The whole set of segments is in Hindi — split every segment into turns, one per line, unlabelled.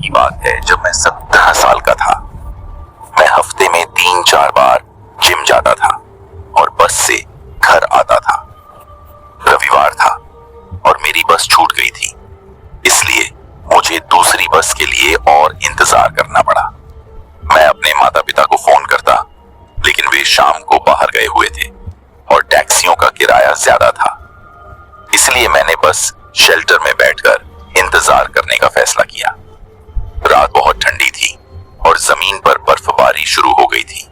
की बात है जब मैं 17 साल का था। मैं हफ्ते में 3-4 बार जिम जाता था और बस से घर आता था। रविवार था और मेरी बस छूट गई थी, इसलिए मुझे दूसरी बस के लिए और इंतजार करना पड़ा। मैं अपने माता पिता को फोन करता, लेकिन वे शाम को बाहर गए हुए थे और टैक्सियों का किराया ज्यादा था। इसलिए मैंने बस शेल्टर में बैठकर इंतजार करने का फैसला किया। रात बहुत ठंडी थी और जमीन पर बर्फबारी शुरू हो गई थी।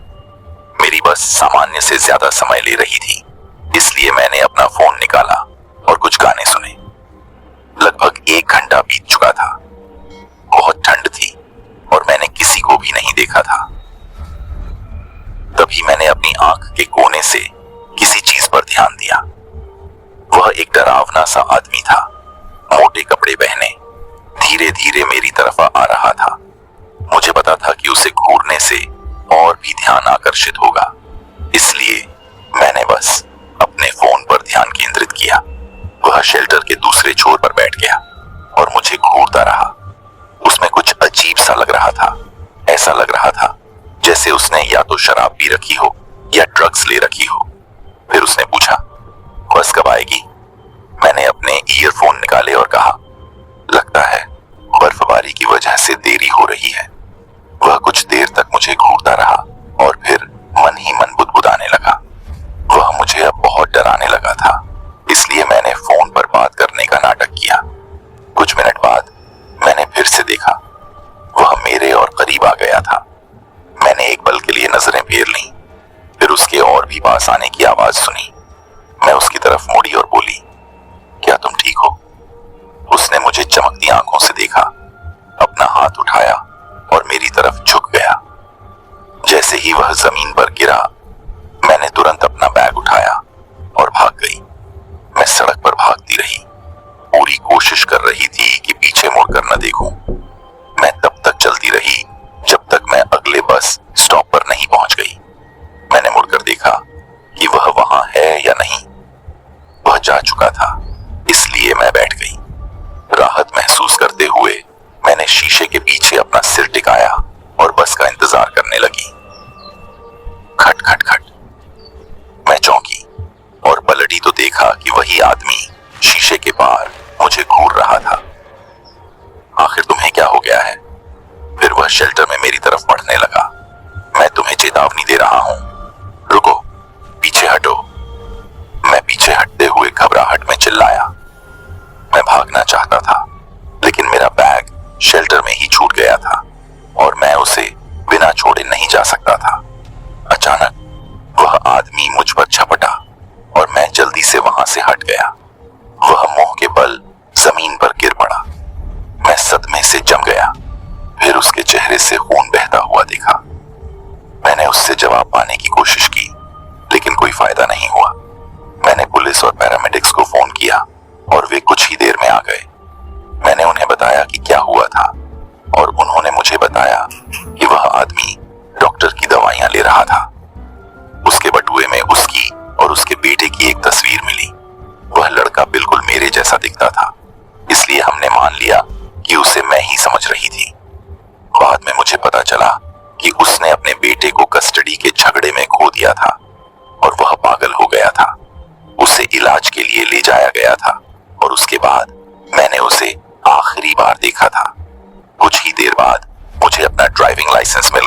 मेरी बस सामान्य से ज्यादा समय ले रही थी, इसलिए मैंने अपना फोन निकाला और कुछ गाने सुने। लगभग 1 घंटा बीत चुका था। बहुत ठंड थी और मैंने किसी को भी नहीं देखा था। तभी मैंने अपनी आंख के कोने से किसी चीज पर ध्यान दिया। वह एक डरावना सा आदमी था, मोटे कपड़े पहने, धीरे धीरे मेरी तरफ आ रहा था। मुझे पता था कि उसे घूरने से और भी ध्यान आकर्षित होगा, इसलिए मैंने बस अपने फोन पर ध्यान केंद्रित किया। वह शेल्टर के दूसरे छोर पर बैठ गया और मुझे घूरता रहा। उसमें कुछ अजीब सा लग रहा था। ऐसा लग रहा था जैसे उसने या तो शराब पी रखी हो या ड्रग्स ले रखी हो। फिर उसने पूछा, बस कब आएगी? मैंने अपने ईयरफोन निकाले और कहा, लगता है बर्फबारी की वजह से देरी हो रही है। वह कुछ देर तक मुझे घूरता रहा और फिर मन ही मन बुदबुदाने लगा। वह मुझे अब बहुत डराने लगा था, इसलिए मैंने फोन पर बात करने का नाटक किया। कुछ मिनट बाद मैंने फिर से देखा, वह मेरे और करीब आ गया था। मैंने एक पल के लिए नजरें फेर लीं, फिर उसके और भी पास आने की आवाज सुनी। मैं उसकी तरफ मुड़ी और बोली, क्या तुम ठीक हो? उसने मुझे चमकती आंखों से देखा, अपना हाथ उठाया और मेरी तरफ झुक गया। जैसे ही वह जमीन पर गिरा, मैंने तुरंत अपना बैग उठाया और भाग गई। मैं सड़क पर भागती रही, पूरी कोशिश कर रही थी कि पीछे मुड़कर न देखूं। मैं तब तक चलती रही जब तक मैं अगले बस स्टॉप पर नहीं पहुंच गई। मैंने मुड़कर देखा कि वह वहां है या नहीं। वह जा चुका था, इसलिए मैं बैठ गई। राहत महसूस करते हुए मैंने शीशे के पीछे अपना सिर टिकाया और बस का इंतजार करने लगी। खट खट खट। मैं चौंकी और पलटी तो देखा कि वही आदमी शीशे के पार मुझे घूर रहा था। आखिर तुम्हें क्या हो गया है? फिर वह शेल्टर में मेरी तरफ बढ़ने लगा। मैं तुम्हें चेतावनी दे रहा हूं, रुको, पीछे हटो। मैं पीछे हटते हुए घबराहट में चिल्लाया। मैं भागना चाहता था, लेकिन मेरा बैग शेल्टर में ही छूट गया था और मैं उसे बिना छोड़े नहीं जा सकता था। अचानक वह आदमी मुझ पर झपटा और मैं जल्दी से वहां से हट गया। वह मुंह के बल जमीन पर गिर पड़ा। मैं सदमे से जम गया। फिर उसके चेहरे से खून बहता हुआ देखा। मैंने उससे जवाब पाने की कोशिश की, लेकिन कोई फायदा नहीं हुआ। मैंने पुलिस और पैरामेडिक्स को फोन किया और वे कुछ ही देर में आ गए। मैंने उन्हें बताया कि क्या हुआ था और उन्होंने मुझे बताया कि वह आदमी डॉक्टर की दवाइयां ले रहा था। उसके बटुए में उसकी और उसके बेटे की एक तस्वीर मिली। वह लड़का बिल्कुल मेरे जैसा दिखता था, इसलिए हमने मान लिया कि उसे मैं ही समझ रही थी। बाद में मुझे पता चला कि उसने अपने बेटे को कस्टडी के झगड़े में खो दिया था और वह पागल हो गया था। उसे इलाज के लिए ले जाया गया था और उसके बाद मैंने उसे आखिरी बार देखा था। कुछ ही देर बाद मुझे अपना ड्राइविंग लाइसेंस मिल